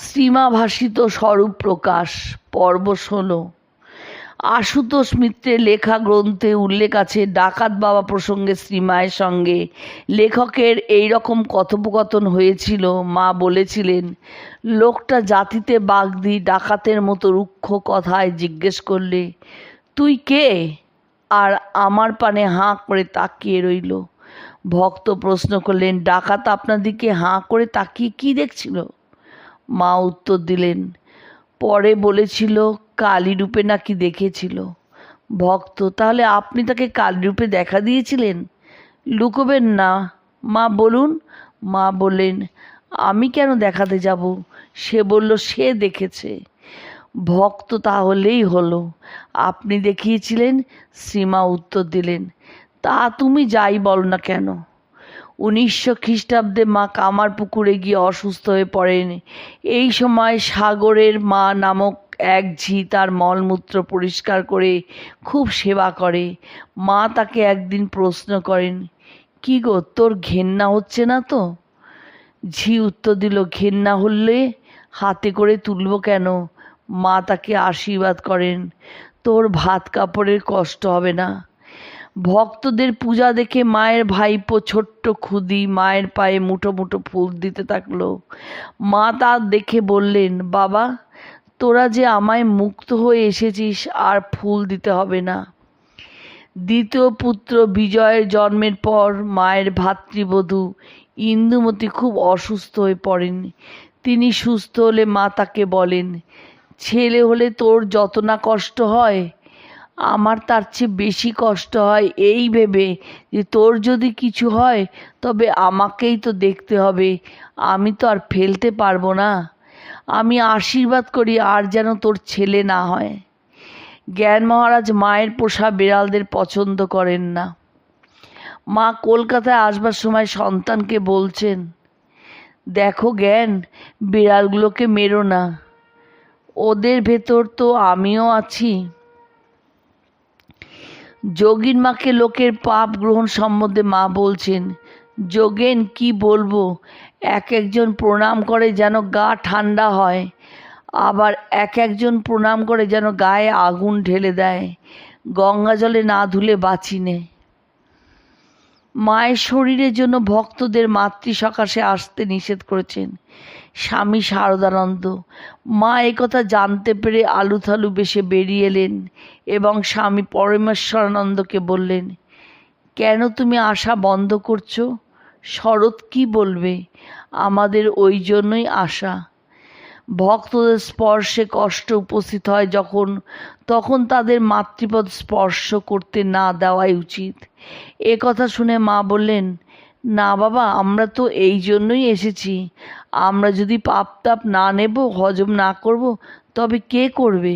শ্রীমা ভাষিত স্বরূপ প্রকাশ পর্ব ১৬। আশুতোষ মিত্রের লেখা গ্রন্থে উল্লেখ আছে, ডাকাত বাবা প্রসঙ্গে শ্রীমায়ের সঙ্গে লেখকের এই রকম কথোপকথন হয়েছিল। মা বলেছিলেন, লোকটা জাতিতে বাগদি ডাকাতের মতো রুক্ষ কথায় জিজ্ঞেস করলে, তুই কে? আর আমার পানে হাঁ করে তাকিয়ে রইল। ভক্ত প্রশ্ন করলেন, ডাকাত আপনার দিকে হাঁ করে তাকিয়ে কি দেখছিল? মা উত্তর দিলেন, পরে বলেছিল কালী রূপে নাকি দেখেছিল। ভক্ত, তাহলে আপনি তাকে কালী রূপে দেখা দিয়েছিলেন? লুকোবেন না, মা বলুন। মা বললেন, আমি কেন দেখাতে যাব? সে বলল সে দেখেছে। ভক্ত, তাহলেই হলো, আপনি দেখিয়েছিলেন। শ্রীমা উত্তর দিলেন, তা তুমি যাই বল না কেন। ১৯০০ খ্রিস্টাব্দে মা কামারপুকুরে গিয়ে অসুস্থ হয়ে পড়েন। এই সময় সাগরের মা নামক এক ঝি তার মলমূত্র পরিষ্কার করে খুব সেবা করে। মা তাকে একদিন প্রশ্ন করেন, কি গো, তোর ঘেন্না হচ্ছে না তো? ঝি উত্তর দিল, ঘেন্না হলে হাতে করে তুলব কেন? মা তাকে আশীর্বাদ করেন, তোর ভাত কাপড়ের কষ্ট হবে না। ভক্তদের পূজা দেখে মায়ের ভাইপো ছোট্ট খুদি মায়ের পায়ে মুঠো মুঠো ফুল দিতে থাকলো। মা তা দেখে বললেন, বাবা, তোরা যে আমায় মুক্ত হয়ে এসেছিস, আর ফুল দিতে হবে না। দ্বিতীয় পুত্র বিজয়ের জন্মের পর মায়ের ভাতৃবধূ ইন্দুমতি খুব অসুস্থ হয়ে পড়েন। তিনি সুস্থ হলে মা তাকে বলেন, ছেলে হলে তোর যত না কষ্ট হয়, আমার তার চেয়ে বেশি কষ্ট হয় এই ভেবে যে তোর যদি কিছু হয় তবে আমাকেই তো দেখতে হবে, আমি তো আর ফেলতে পারবো না। আমি আশীর্বাদ করি আর যেন তোর ছেলে না হয়। জ্ঞান মহারাজ মায়ের পোষা বিড়ালদের পছন্দ করেন না। মা কলকাতায় আসবার সময় সন্তানকে বলছেন, দেখো জ্ঞান, বিড়ালগুলোকে মেরো না, ওদের ভেতর তো আমিও আছি। যোগীন মাকে লোকের পাপ গ্রহণ সম্বন্ধে মা বলছেন, যোগেন কি বলবো, একজন প্রণাম করে যেন গা ঠান্ডা হয়, আবার একজন প্রণাম করে যেন গায়ে আগুন ঢেলে দেয়। গঙ্গা জলে না ধুলে বাঁচি নে। মায়ের শরীরের জন্য ভক্তদের মাতৃ সকাশে আসতে নিষেধ করেছেন স্বামী শারদানন্দ। মা একথা জানতে পেরে আলুথালু বেশে বেরিয়ে এলেন এবং স্বামী পরমেশ্বরানন্দকে বললেন, কেন তুমি আসা বন্ধ করছো? শরৎ কি বলবে? আমাদের ওই জন্যই আসা। ভক্তদের স্পর্শে কষ্ট উপস্থিত হয় যখন, তখন তাদের মাতৃপদ স্পর্শ করতে না দেওয়াই উচিত। এ কথা শুনে মা বললেন, না বাবা, আমরা তো এই জন্যই এসেছি। আমরা যদি পাপ তাপ না নেব, হজম না করব, তবে কে করবে?